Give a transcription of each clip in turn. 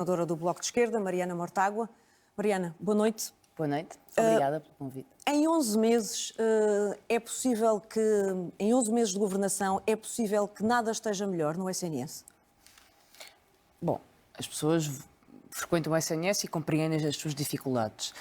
Coordenadora do Bloco de Esquerda, Mariana Mortágua. Mariana, boa noite. Boa noite, obrigada pelo convite. Em 11 meses, em 11 meses de governação, é possível que nada esteja melhor no SNS? Bom, as pessoas frequentam o SNS e compreendem as suas dificuldades.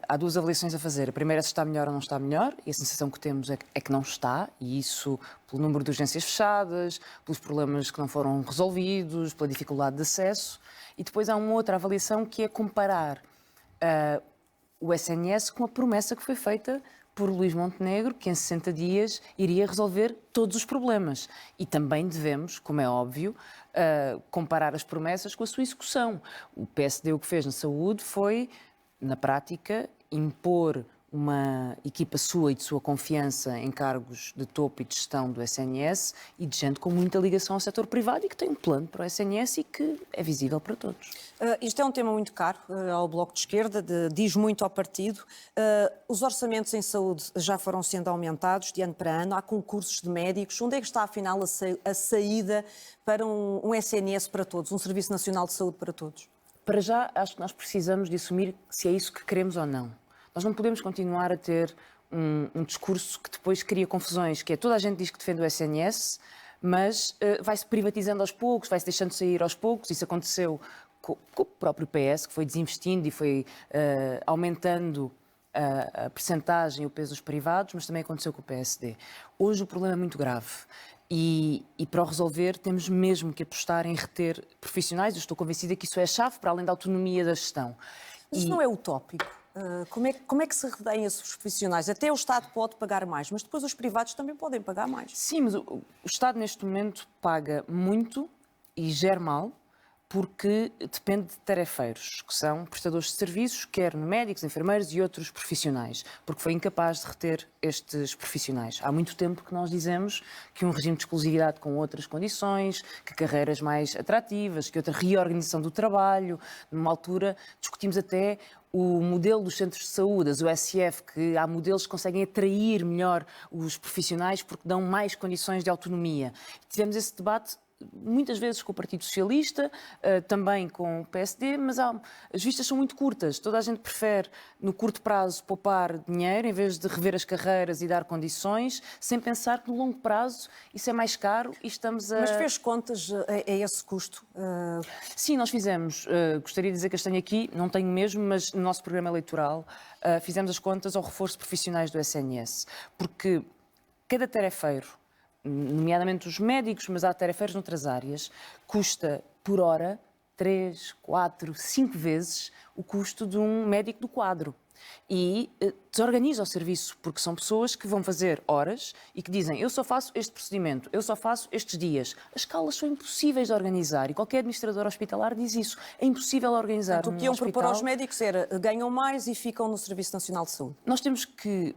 Há duas avaliações a fazer. A primeira é se está melhor ou não está melhor, e a sensação que temos é que não está, e isso pelo número de urgências fechadas, pelos problemas que não foram resolvidos, pela dificuldade de acesso. E depois há uma outra avaliação que é comparar o SNS com a promessa que foi feita por Luís Montenegro, que em 60 dias iria resolver todos os problemas. E também devemos, como é óbvio, comparar as promessas com a sua execução. O PSD o que fez na saúde foi, na prática, impor uma equipa sua e de sua confiança em cargos de topo e de gestão do SNS e de gente com muita ligação ao setor privado e que tem um plano para o SNS e que é visível para todos. Isto é um tema muito caro ao Bloco de Esquerda, diz muito ao partido. Os orçamentos em saúde já foram sendo aumentados de ano para ano, há concursos de médicos. Onde é que está, afinal, a saída para um SNS para todos, um Serviço Nacional de Saúde para todos? Para já, acho que nós precisamos de assumir se é isso que queremos ou não. Nós não podemos continuar a ter um discurso que depois cria confusões, que é toda a gente diz que defende o SNS, mas vai-se privatizando aos poucos, vai-se deixando sair aos poucos. Isso aconteceu com o próprio PS, que foi desinvestindo e foi aumentando a percentagem e o peso dos privados, mas também aconteceu com o PSD. Hoje o problema é muito grave. E para o resolver temos mesmo que apostar em reter profissionais. Eu estou convencida que isso é a chave para além da autonomia da gestão. Mas isso não é utópico? Como é que se retém esses profissionais? Até o Estado pode pagar mais, mas depois os privados também podem pagar mais. Sim, mas o Estado neste momento paga muito e gera mal, porque depende de tarefeiros, que são prestadores de serviços, quer médicos, enfermeiros e outros profissionais, porque foi incapaz de reter estes profissionais. Há muito tempo que nós dizemos que um regime de exclusividade com outras condições, que carreiras mais atrativas, que outra reorganização do trabalho. Numa altura discutimos até o modelo dos centros de saúde, as USF, que há modelos que conseguem atrair melhor os profissionais porque dão mais condições de autonomia. Tivemos esse debate muitas vezes com o Partido Socialista, também com o PSD, mas as vistas são muito curtas. Toda a gente prefere, no curto prazo, poupar dinheiro, em vez de rever as carreiras e dar condições, sem pensar que no longo prazo isso é mais caro e estamos a... Mas fez contas a esse custo? Sim, nós fizemos. Gostaria de dizer que as tenho aqui, não tenho mesmo, mas no nosso programa eleitoral fizemos as contas ao reforço de profissionais do SNS, porque cada tarefeiro, nomeadamente os médicos, mas há tarefeiros noutras áreas, custa por hora 3, 4, 5 vezes o custo de um médico do quadro. E desorganiza o serviço, porque são pessoas que vão fazer horas e que dizem eu só faço este procedimento, eu só faço estes dias. As escalas são impossíveis de organizar e qualquer administrador hospitalar diz isso. É impossível organizar. Portanto, o que iam propor aos médicos era ganham mais e ficam no Serviço Nacional de Saúde. Nós temos que,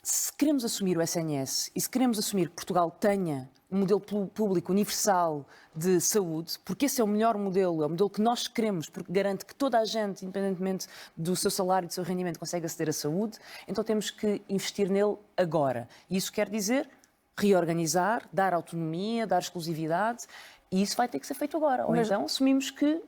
se queremos assumir o SNS e se queremos assumir que Portugal tenha um modelo público universal de saúde, porque esse é o melhor modelo, é o modelo que nós queremos, porque garante que toda a gente, independentemente do seu salário e do seu rendimento, consegue aceder à saúde, então temos que investir nele agora. E isso quer dizer reorganizar, dar autonomia, dar exclusividade, e isso vai ter que ser feito agora. Ou então assumimos que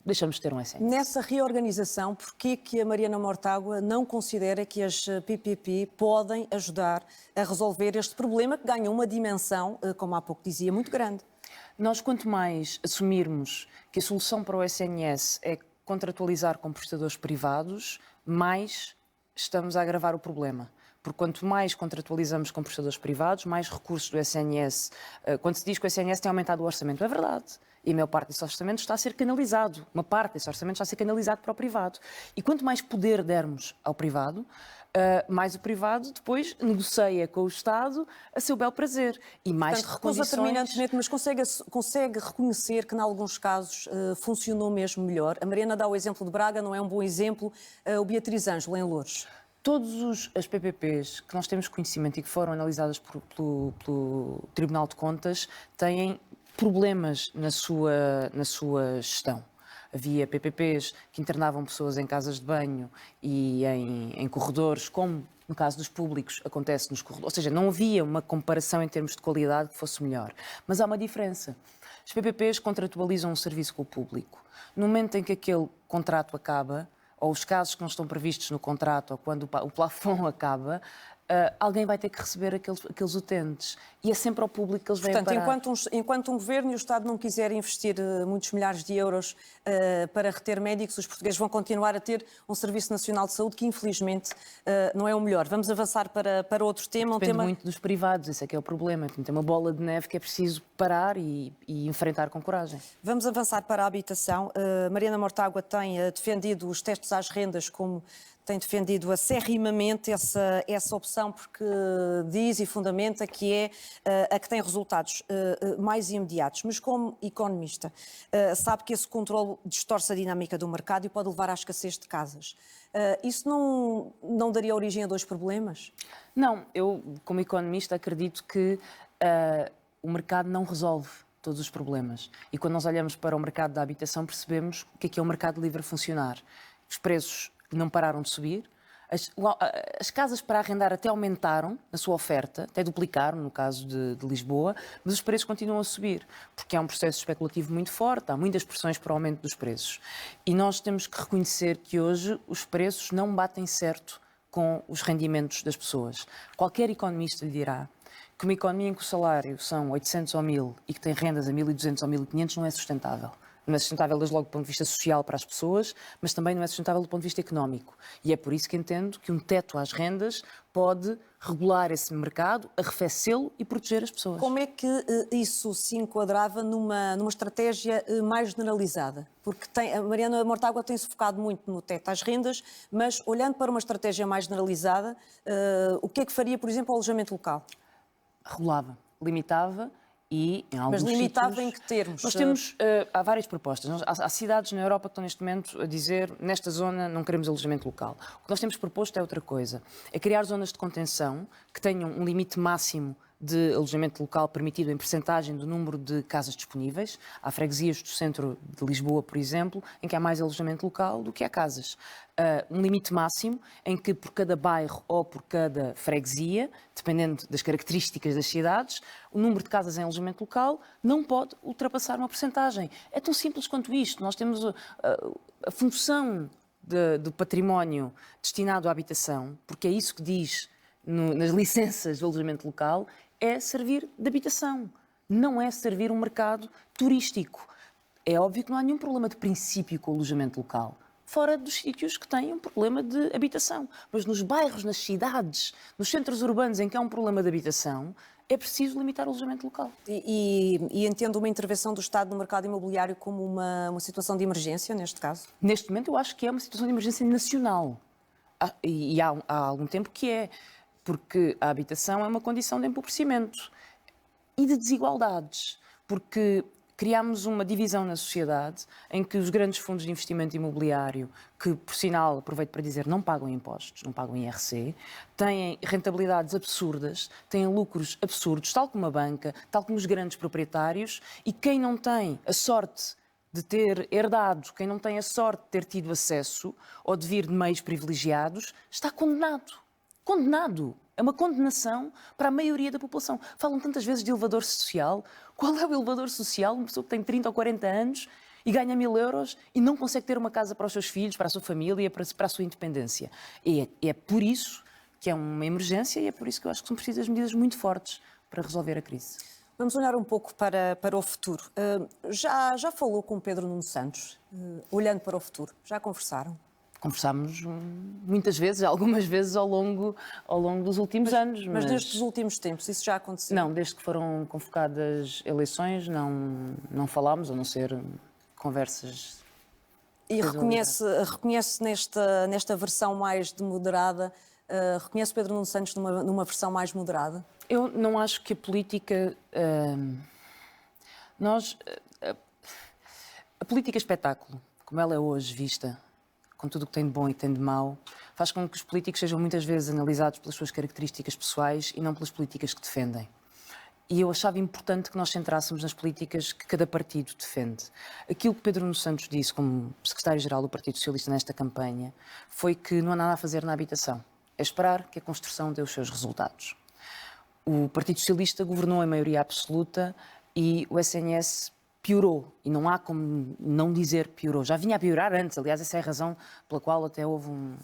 deixamos de ter um SNS. Nessa reorganização, porquê que a Mariana Mortágua não considera que as PPP podem ajudar a resolver este problema que ganha uma dimensão, como há pouco dizia, muito grande? Nós, quanto mais assumirmos que a solução para o SNS é contratualizar com prestadores privados, mais estamos a agravar o problema. Porque quanto mais contratualizamos com prestadores privados, mais recursos do SNS... Quando se diz que o SNS tem aumentado o orçamento, é verdade. E a maior parte desse orçamento está a ser canalizado. Uma parte desse orçamento está a ser canalizado para o privado. E quanto mais poder dermos ao privado, mais o privado depois negocia com o Estado a seu bel prazer. E mais recusa terminantemente, mas consegue reconhecer que, em alguns casos, funcionou mesmo melhor. A Mariana dá o exemplo de Braga, não é um bom exemplo. O Beatriz Ângelo, em Loures. Todas as PPPs que nós temos conhecimento e que foram analisadas pelo Tribunal de Contas têm problemas na sua gestão. havia PPPs que internavam pessoas em casas de banho e em corredores, como no caso dos públicos acontece nos corredores. Ou seja, não havia uma comparação em termos de qualidade que fosse melhor. Mas há uma diferença. Os PPPs contratualizam um serviço com o público. No momento em que aquele contrato acaba, ou os casos que não estão previstos no contrato, ou quando o plafond acaba, alguém vai ter que receber aqueles utentes. E é sempre ao público que eles vêm Portanto, parar. enquanto um governo e o Estado não quiser investir muitos milhares de euros para reter médicos, os portugueses vão continuar a ter um Serviço Nacional de Saúde que, infelizmente, não é o melhor. Vamos avançar para outro tema. Depende muito dos privados, esse é que é o problema. Tem uma bola de neve que é preciso parar e enfrentar com coragem. Vamos avançar para a habitação. Mariana Mortágua tem defendido os testes às rendas como tem defendido acerrimamente essa opção, porque diz e fundamenta que é a que tem resultados mais imediatos. Mas como economista, sabe que esse controle distorce a dinâmica do mercado e pode levar à escassez de casas. Isso não daria origem a dois problemas? Não, eu, como economista, acredito que o mercado não resolve todos os problemas. E quando nós olhamos para o mercado da habitação, percebemos o que é o mercado livre a funcionar. Os preços não pararam de subir, as casas para arrendar até aumentaram na sua oferta, até duplicaram, no caso de Lisboa, mas os preços continuam a subir, porque há um processo especulativo muito forte, há muitas pressões para o aumento dos preços. E nós temos que reconhecer que hoje os preços não batem certo com os rendimentos das pessoas. Qualquer economista lhe dirá que uma economia em que o salário são 800 ou 1000 e que tem rendas a 1200 ou 1500 não é sustentável. Não é sustentável desde logo do ponto de vista social para as pessoas, mas também não é sustentável do ponto de vista económico. E é por isso que entendo que um teto às rendas pode regular esse mercado, arrefecê-lo e proteger as pessoas. Como é que isso se enquadrava numa estratégia mais generalizada? Porque a Mariana Mortágua tem-se focado muito no teto às rendas, mas olhando para uma estratégia mais generalizada, o que é que faria, por exemplo, ao alojamento local? Regulava, limitava. E, em alguns Mas limitava sítios, em que termos? Nós temos, há várias propostas. Há cidades na Europa que estão neste momento a dizer nesta zona não queremos alojamento local. O que nós temos proposto é outra coisa. É criar zonas de contenção que tenham um limite máximo de alojamento local permitido em percentagem do número de casas disponíveis. Há freguesias do centro de Lisboa, por exemplo, em que há mais alojamento local do que há casas. Um limite máximo em que por cada bairro ou por cada freguesia, dependendo das características das cidades, o número de casas em alojamento local não pode ultrapassar uma percentagem. É tão simples quanto isto. Nós temos a função do património destinado à habitação, porque é isso que diz nas licenças de alojamento local, é servir de habitação, não é servir um mercado turístico. É óbvio que não há nenhum problema de princípio com o alojamento local, fora dos sítios que têm um problema de habitação. Mas nos bairros, nas cidades, nos centros urbanos em que há um problema de habitação, é preciso limitar o alojamento local. E entendo uma intervenção do Estado no mercado imobiliário como uma situação de emergência, neste caso? Neste momento eu acho que é uma situação de emergência nacional. E há algum tempo que é. Porque a habitação é uma condição de empobrecimento e de desigualdades, porque criámos uma divisão na sociedade em que os grandes fundos de investimento imobiliário, que, por sinal, aproveito para dizer, não pagam impostos, não pagam IRC, têm rentabilidades absurdas, têm lucros absurdos, tal como a banca, tal como os grandes proprietários, e quem não tem a sorte de ter herdado, quem não tem a sorte de ter tido acesso ou de vir de meios privilegiados, está condenado. Condenado. É uma condenação para a maioria da população. Falam tantas vezes de elevador social. Qual é o elevador social? Uma pessoa que tem 30 ou 40 anos e ganha 1000 euros e não consegue ter uma casa para os seus filhos, para a sua família, para a sua independência. E é por isso que é uma emergência e é por isso que eu acho que são precisas medidas muito fortes para resolver a crise. Vamos olhar um pouco para o futuro. Já falou com Pedro Nuno Santos, olhando para o futuro? Já conversaram? Conversámos muitas vezes, algumas vezes ao longo dos últimos anos. Mas nestes últimos tempos, isso já aconteceu? Não, desde que foram convocadas eleições, não falámos, a não ser conversas. E reconhece nesta versão mais de-moderada, reconhece Pedro Nuno Santos numa versão mais moderada? Eu não acho que a política... A política espetáculo, como ela é hoje vista, com tudo o que tem de bom e tem de mau, faz com que os políticos sejam muitas vezes analisados pelas suas características pessoais e não pelas políticas que defendem. E eu achava importante que nós centrássemos nas políticas que cada partido defende. Aquilo que Pedro Nuno Santos disse como secretário-geral do Partido Socialista nesta campanha foi que não há nada a fazer na habitação. É esperar que a construção dê os seus resultados. O Partido Socialista governou em maioria absoluta e o SNS piorou. E não há como não dizer piorou. Já vinha a piorar antes. Aliás, essa é a razão pela qual até houve um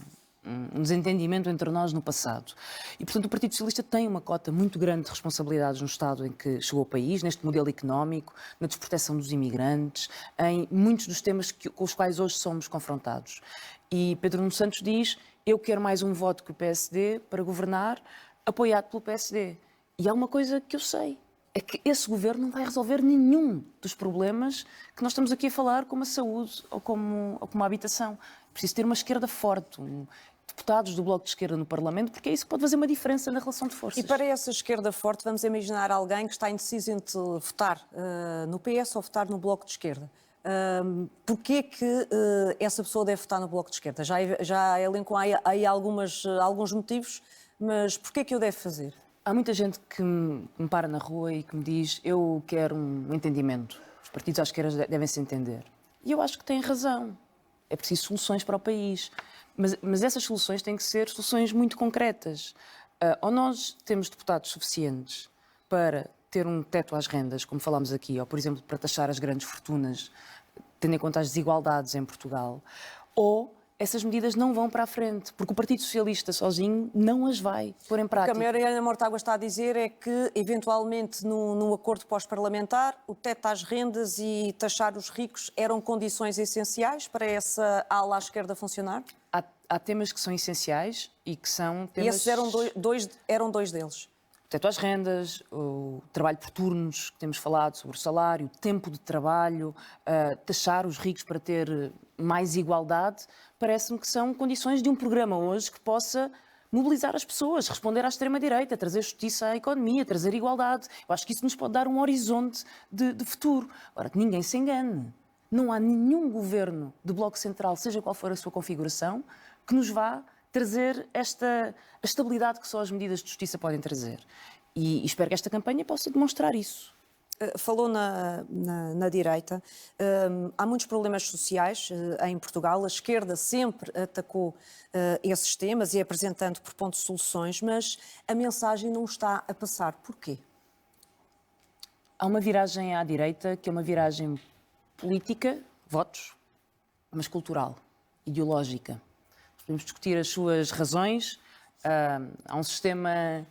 desentendimento entre nós no passado. E, portanto, o Partido Socialista tem uma cota muito grande de responsabilidades no estado em que chegou o país, neste modelo económico, na desproteção dos imigrantes, em muitos dos temas com os quais hoje somos confrontados. E Pedro Nuno Santos diz: eu quero mais um voto que o PSD para governar, apoiado pelo PSD. E há uma coisa que eu sei, é que esse governo não vai resolver nenhum dos problemas que nós estamos aqui a falar, como a saúde ou como a habitação. É preciso ter uma esquerda forte, deputados do Bloco de Esquerda no Parlamento, porque é isso que pode fazer uma diferença na relação de forças. E para essa esquerda forte, vamos imaginar alguém que está indeciso entre votar no PS ou votar no Bloco de Esquerda. Porquê que essa pessoa deve votar no Bloco de Esquerda? Já elencou aí alguns motivos, mas porquê que o deve fazer? Há muita gente que me para na rua e que me diz: eu quero um entendimento. Os partidos à esquerda devem se entender. E eu acho que têm razão. É preciso soluções para o país. Mas essas soluções têm que ser soluções muito concretas. Ou nós temos deputados suficientes para ter um teto às rendas, como falámos aqui, ou, por exemplo, para taxar as grandes fortunas, tendo em conta as desigualdades em Portugal, ou essas medidas não vão para a frente, porque o Partido Socialista sozinho não as vai pôr em prática. O que a Mariana Mortágua está a dizer é que, eventualmente, num acordo pós-parlamentar, o teto às rendas e taxar os ricos eram condições essenciais para essa ala à esquerda funcionar? Há temas que são essenciais e que são temas... E esses eram dois deles. O teto às rendas, o trabalho por turnos, que temos falado sobre o salário, o tempo de trabalho, taxar os ricos para ter mais igualdade, parece-me que são condições de um programa hoje que possa mobilizar as pessoas, responder à extrema-direita, trazer justiça à economia, trazer igualdade. Eu acho que isso nos pode dar um horizonte de futuro. Ora, que ninguém se engane. Não há nenhum governo do Bloco Central, seja qual for a sua configuração, que nos vá trazer a estabilidade que só as medidas de justiça podem trazer. E espero que esta campanha possa demonstrar isso. Falou na direita. Há muitos problemas sociais em Portugal. A esquerda sempre atacou esses temas e apresentando por pontos soluções, mas a mensagem não está a passar. Porquê? Há uma viragem à direita que é uma viragem política, votos, mas cultural, ideológica. Podemos discutir as suas razões. Há um sistema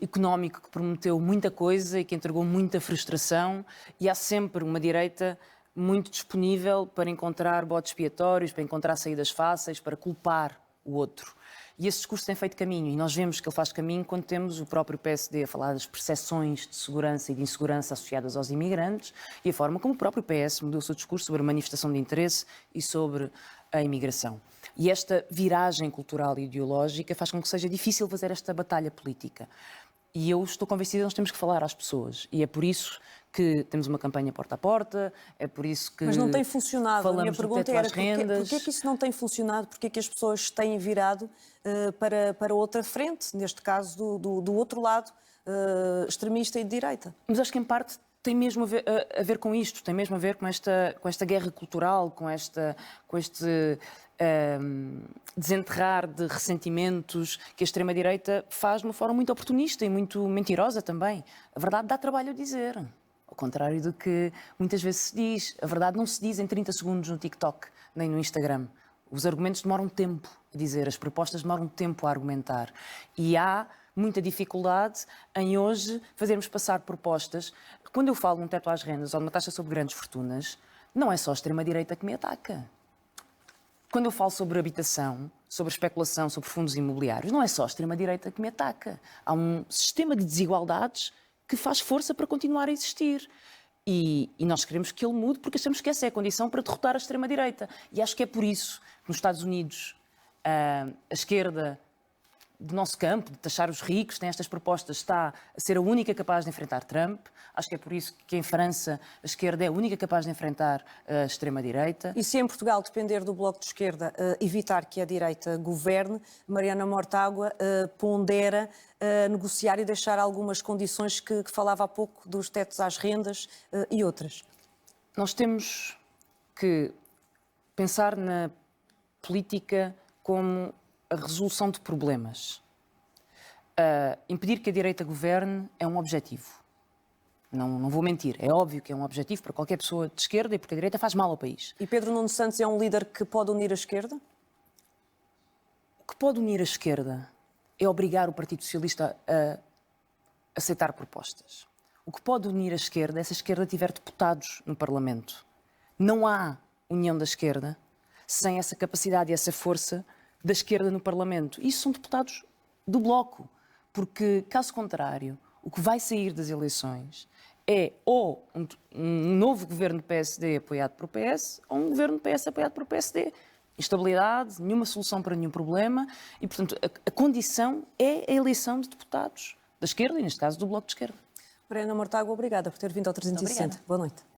económico que prometeu muita coisa e que entregou muita frustração, e há sempre uma direita muito disponível para encontrar bodes expiatórios, para encontrar saídas fáceis, para culpar o outro. E esse discurso tem feito caminho, e nós vemos que ele faz caminho quando temos o próprio PSD a falar das percepções de segurança e de insegurança associadas aos imigrantes e a forma como o próprio PS mudou o seu discurso sobre a manifestação de interesse e sobre a imigração. E esta viragem cultural e ideológica faz com que seja difícil fazer esta batalha política. E eu estou convencida que nós temos que falar às pessoas. E é por isso que temos uma campanha porta a porta, é por isso que Mas não tem funcionado. A minha pergunta era porquê que isso não tem funcionado? Porquê que as pessoas têm virado para outra frente, neste caso do outro lado, extremista e de direita? Mas acho que em parte tem mesmo a ver com isto, tem mesmo a ver com esta guerra cultural, com este desenterrar de ressentimentos que a extrema-direita faz de uma forma muito oportunista e muito mentirosa também. A verdade dá trabalho a dizer, ao contrário do que muitas vezes se diz. A verdade não se diz em 30 segundos no TikTok, nem no Instagram. Os argumentos demoram tempo a dizer, as propostas demoram tempo a argumentar. E há muita dificuldade em hoje fazermos passar propostas. Quando eu falo de um teto às rendas ou de uma taxa sobre grandes fortunas, não é só a extrema-direita que me ataca. Quando eu falo sobre habitação, sobre especulação, sobre fundos imobiliários, não é só a extrema-direita que me ataca. Há um sistema de desigualdades que faz força para continuar a existir. E nós queremos que ele mude porque achamos que essa é a condição para derrotar a extrema-direita. E acho que é por isso que nos Estados Unidos a esquerda do nosso campo, de taxar os ricos, tem estas propostas, está a ser a única capaz de enfrentar Trump. Acho que é por isso que em França a esquerda é a única capaz de enfrentar a extrema-direita. E se em Portugal depender do Bloco de Esquerda evitar que a direita governe, Mariana Mortágua pondera negociar e deixar algumas condições que falava há pouco, dos tetos às rendas e outras. Nós temos que pensar na política como a resolução de problemas. Impedir que a direita governe é um objetivo. Não vou mentir, é óbvio que é um objetivo para qualquer pessoa de esquerda e porque a direita faz mal ao país. E Pedro Nuno Santos é um líder que pode unir a esquerda? O que pode unir a esquerda é obrigar o Partido Socialista a aceitar propostas. O que pode unir a esquerda é se a esquerda tiver deputados no Parlamento. Não há união da esquerda sem essa capacidade e essa força da esquerda no Parlamento. Isso são deputados do Bloco, porque, caso contrário, o que vai sair das eleições é ou um novo governo do PSD apoiado pelo PS ou um governo do PS apoiado pelo PSD. Instabilidade, nenhuma solução para nenhum problema e, portanto, a condição é a eleição de deputados da esquerda e, neste caso, do Bloco de Esquerda. Mariana Mortágua, obrigada por ter vindo ao 360. Obrigada. Boa noite.